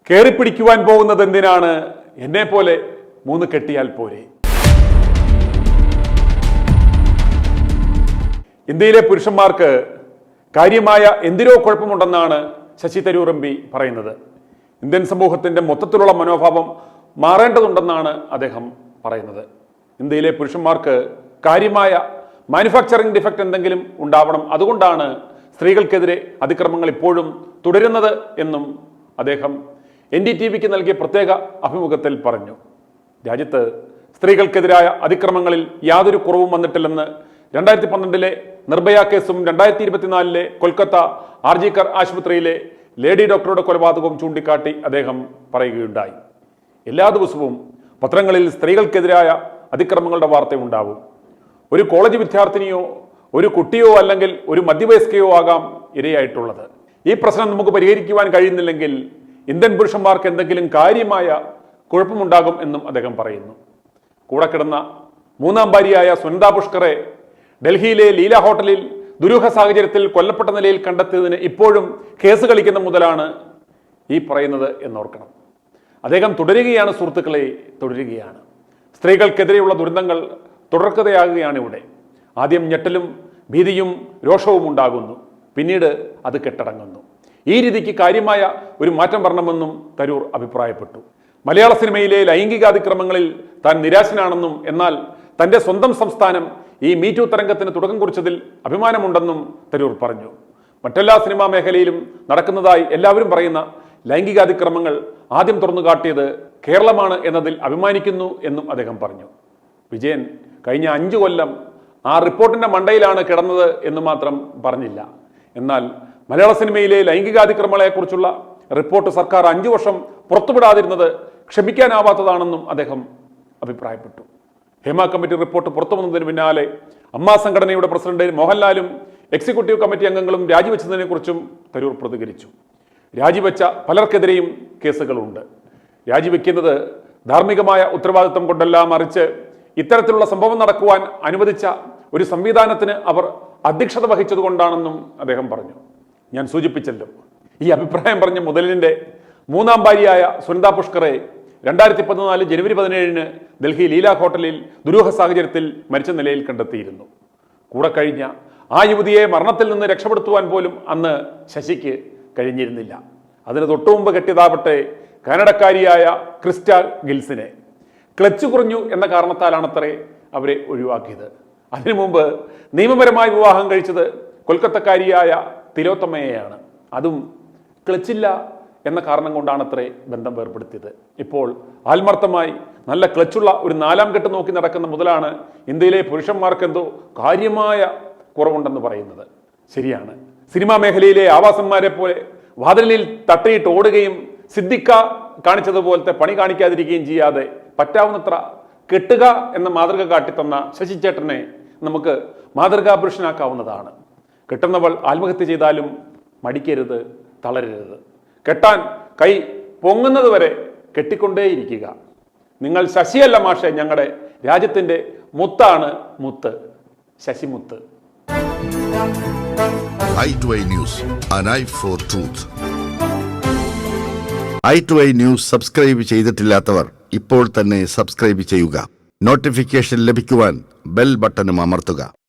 കയറിപ്പിടിക്കുവാൻ പോകുന്നത് എന്തിനാണ്? എന്നെ പോലെ 3 കെട്ടിയാൽ പോരെ. ഇന്ത്യയിലെ പുരുഷന്മാർക്ക് കാര്യമായ എന്തിനോ കുഴപ്പമുണ്ടെന്നാണ് ശശി തരൂർ എം പി പറയുന്നത്. ഇന്ത്യൻ സമൂഹത്തിന്റെ മൊത്തത്തിലുള്ള മനോഭാവം മാറേണ്ടതുണ്ടെന്നാണ് അദ്ദേഹം പറയുന്നത്. ഇന്ത്യയിലെ പുരുഷന്മാർക്ക് കാര്യമായ മാനുഫാക്ചറിംഗ് ഡിഫക്റ്റ് എന്തെങ്കിലും ഉണ്ടാവണം, അതുകൊണ്ടാണ് സ്ത്രീകൾക്കെതിരെ അതിക്രമങ്ങൾ ഇപ്പോഴും തുടരുന്നത് എന്നും അദ്ദേഹം NDTVക്ക് നൽകിയ പ്രത്യേക അഭിമുഖത്തിൽ പറഞ്ഞു. രാജ്യത്ത് സ്ത്രീകൾക്കെതിരായ അതിക്രമങ്ങളിൽ യാതൊരു കുറവും വന്നിട്ടില്ലെന്ന് 2012 നിർഭയ കേസും 2024 കൊൽക്കത്ത RG കർ ആശുപത്രിയിലെ ലേഡി ഡോക്ടറുടെ കൊലപാതകവും ചൂണ്ടിക്കാട്ടി അദ്ദേഹം പറയുകയുണ്ടായി. എല്ലാ ദിവസവും പത്രങ്ങളിൽ സ്ത്രീകൾക്കെതിരായ അതിക്രമങ്ങളുടെ വാർത്തയുണ്ടാവും. ഒരു കോളേജ് വിദ്യാർത്ഥിനിയോ ഒരു കുട്ടിയോ അല്ലെങ്കിൽ ഒരു മധ്യവയസ്കയോ ആകാം ഇരയായിട്ടുള്ളത്. ഈ പ്രശ്നം നമുക്ക് പരിഹരിക്കുവാൻ കഴിയുന്നില്ലെങ്കിൽ ഇന്ത്യൻ പുരുഷന്മാർക്ക് എന്തെങ്കിലും കാര്യമായ കുഴപ്പമുണ്ടാകും എന്നും അദ്ദേഹം പറയുന്നു. കൂടെ കിടന്ന 3ാം ഭാര്യയായ സുനന്ദ പുഷ്കറെ ഡൽഹിയിലെ ലീല ഹോട്ടലിൽ ദുരൂഹ സാഹചര്യത്തിൽ കൊല്ലപ്പെട്ട നിലയിൽ കണ്ടെത്തിയതിന് ഇപ്പോഴും കേസ് കളിക്കുന്ന മുതലാണ് ഈ പറയുന്നത് എന്നോർക്കണം. അദ്ദേഹം തുടരുകയാണ്, സുഹൃത്തുക്കളെ, തുടരുകയാണ്. സ്ത്രീകൾക്കെതിരെയുള്ള ദുരന്തങ്ങൾ തുടർക്കഥയാകുകയാണ് ഇവിടെ. ആദ്യം ഞെട്ടലും ഭീതിയും രോഷവും ഉണ്ടാകുന്നു, പിന്നീട് അത് കെട്ടടങ്ങുന്നു. ഈ രീതിക്ക് കാര്യമായ ഒരു മാറ്റം വരണമെന്നും തരൂർ അഭിപ്രായപ്പെട്ടു. മലയാള സിനിമയിലെ ലൈംഗികാതിക്രമങ്ങളിൽ താൻ നിരാശനാണെന്നും എന്നാൽ തൻ്റെ സ്വന്തം സംസ്ഥാനം ഈ മീറ്റു തരംഗത്തിന് തുടക്കം കുറിച്ചതിൽ അഭിമാനമുണ്ടെന്നും തരൂർ പറഞ്ഞു. മറ്റെല്ലാ സിനിമാ മേഖലയിലും നടക്കുന്നതായി എല്ലാവരും പറയുന്ന ലൈംഗികാതിക്രമങ്ങൾ ആദ്യം തുറന്നു കാട്ടിയത് കേരളമാണ് എന്നതിൽ അഭിമാനിക്കുന്നു എന്നും അദ്ദേഹം പറഞ്ഞു. വിജയൻ കഴിഞ്ഞ 5 കൊല്ലം ആ റിപ്പോർട്ടിന്റെ മണ്ടയിലാണ് കിടന്നത് എന്ന് മാത്രം പറഞ്ഞില്ല. എന്നാൽ മലയാള സിനിമയിലെ ലൈംഗികാതിക്രമങ്ങളെക്കുറിച്ചുള്ള റിപ്പോർട്ട് സർക്കാർ 5 വർഷം പുറത്തുവിടാതിരുന്നത് ക്ഷമിക്കാനാവാത്തതാണെന്നും അദ്ദേഹം അഭിപ്രായപ്പെട്ടു. ഹേമ കമ്മിറ്റി റിപ്പോർട്ട് പുറത്തു വന്നതിന് പിന്നാലെ അമ്മ സംഘടനയുടെ പ്രസിഡന്റ് മോഹൻലാലും എക്സിക്യൂട്ടീവ് കമ്മിറ്റി അംഗങ്ങളും രാജിവെച്ചതിനെ കുറിച്ചും തരൂർ പ്രതികരിച്ചു. രാജിവെച്ച പലർക്കെതിരെയും കേസുകളുണ്ട്. രാജിവെക്കുന്നത് ധാർമ്മികമായ ഉത്തരവാദിത്വം കൊണ്ടല്ല, മറിച്ച് ഇത്തരത്തിലുള്ള സംഭവം നടക്കുവാൻ അനുവദിച്ച ഒരു സംവിധാനത്തിന് അവർ അധ്യക്ഷത വഹിച്ചതുകൊണ്ടാണെന്നും അദ്ദേഹം പറഞ്ഞു. ഞാൻ സൂചിപ്പിച്ചല്ലോ, ഈ അഭിപ്രായം പറഞ്ഞ മുതലിന്റെ 3ാം ഭാര്യയായ സുനന്ദ പുഷ്കറെ 2014 ജനുവരി 17 ഡൽഹി ലീല ഹോട്ടലിൽ ദുരൂഹ സാഹചര്യത്തിൽ മരിച്ച നിലയിൽ കണ്ടെത്തിയിരുന്നു. കൂടെ കഴിഞ്ഞ ആ യുവതിയെ മരണത്തിൽ നിന്ന് രക്ഷപ്പെടുത്തുവാൻ പോലും അന്ന് ശശിക്ക് കഴിഞ്ഞിരുന്നില്ല. അതിന് തൊട്ടുമുമ്പ് കെട്ടിയതാവട്ടെ കാനഡക്കാരിയായ ക്രിസ്റ്റ ഗിൽസിനെ. ക്ലച്ച് കുറഞ്ഞു എന്ന കാരണത്താലാണത്രേ അവരെ ഒഴിവാക്കിയത്. അതിനു മുമ്പ് നിയമപരമായി വിവാഹം കഴിച്ചത് കൊൽക്കത്തക്കാരിയായ തിലോത്തമയെയാണ്. അതും ക്ലച്ചില്ല എന്ന കാരണം കൊണ്ടാണത്രേ ബന്ധം വേർപ്പെടുത്തിയത്. ഇപ്പോൾ ആത്മാർത്ഥമായി നല്ല ക്ലച്ചുള്ള ഒരു 4ാം കെട്ട് നോക്കി നടക്കുന്ന മുതലാണ് ഇന്ത്യയിലെ പുരുഷന്മാർക്കെന്തോ കാര്യമായ കുറവുണ്ടെന്ന് പറയുന്നത്. ശരിയാണ്, സിനിമാ മേഖലയിലെ ആവാസന്മാരെ പോലെ വാതിലിൽ തട്ടിയിട്ട് ഓടുകയും സിദ്ദിഖ കാണിച്ചതുപോലത്തെ പണി കാണിക്കാതിരിക്കുകയും ചെയ്യാതെ പറ്റാവുന്നത്ര കെട്ടുക എന്ന മാതൃക കാട്ടിത്തന്ന ശശി ചേട്ടനെ നമുക്ക് മാതൃകാ പുരുഷനാക്കാവുന്നതാണ്. കെട്ടുന്നവൾ ആത്മഹത്യ ചെയ്താലും മടിക്കരുത്, തളരരുത്. കെട്ടാൻ കൈ പൊങ്ങുന്നത് വരെ കെട്ടിക്കൊണ്ടേയിരിക്കുക. നിങ്ങൾ ശശിയല്ല മാഷെ, ഞങ്ങളുടെ രാജ്യത്തിന്റെ മുത്താണ് മുത്ത്, ശശിമുത്ത്. i2i News, an eye for truth. i2i News subscribe ചെയ്തിട്ടില്ലാത്തവർ ഇപ്പോൾ തന്നെ സബ്സ്ക്രൈബ് ചെയ്യുക. നോട്ടിഫിക്കേഷൻ ലഭിക്കുവാൻ ബെൽ ബട്ടണും അമർത്തുക.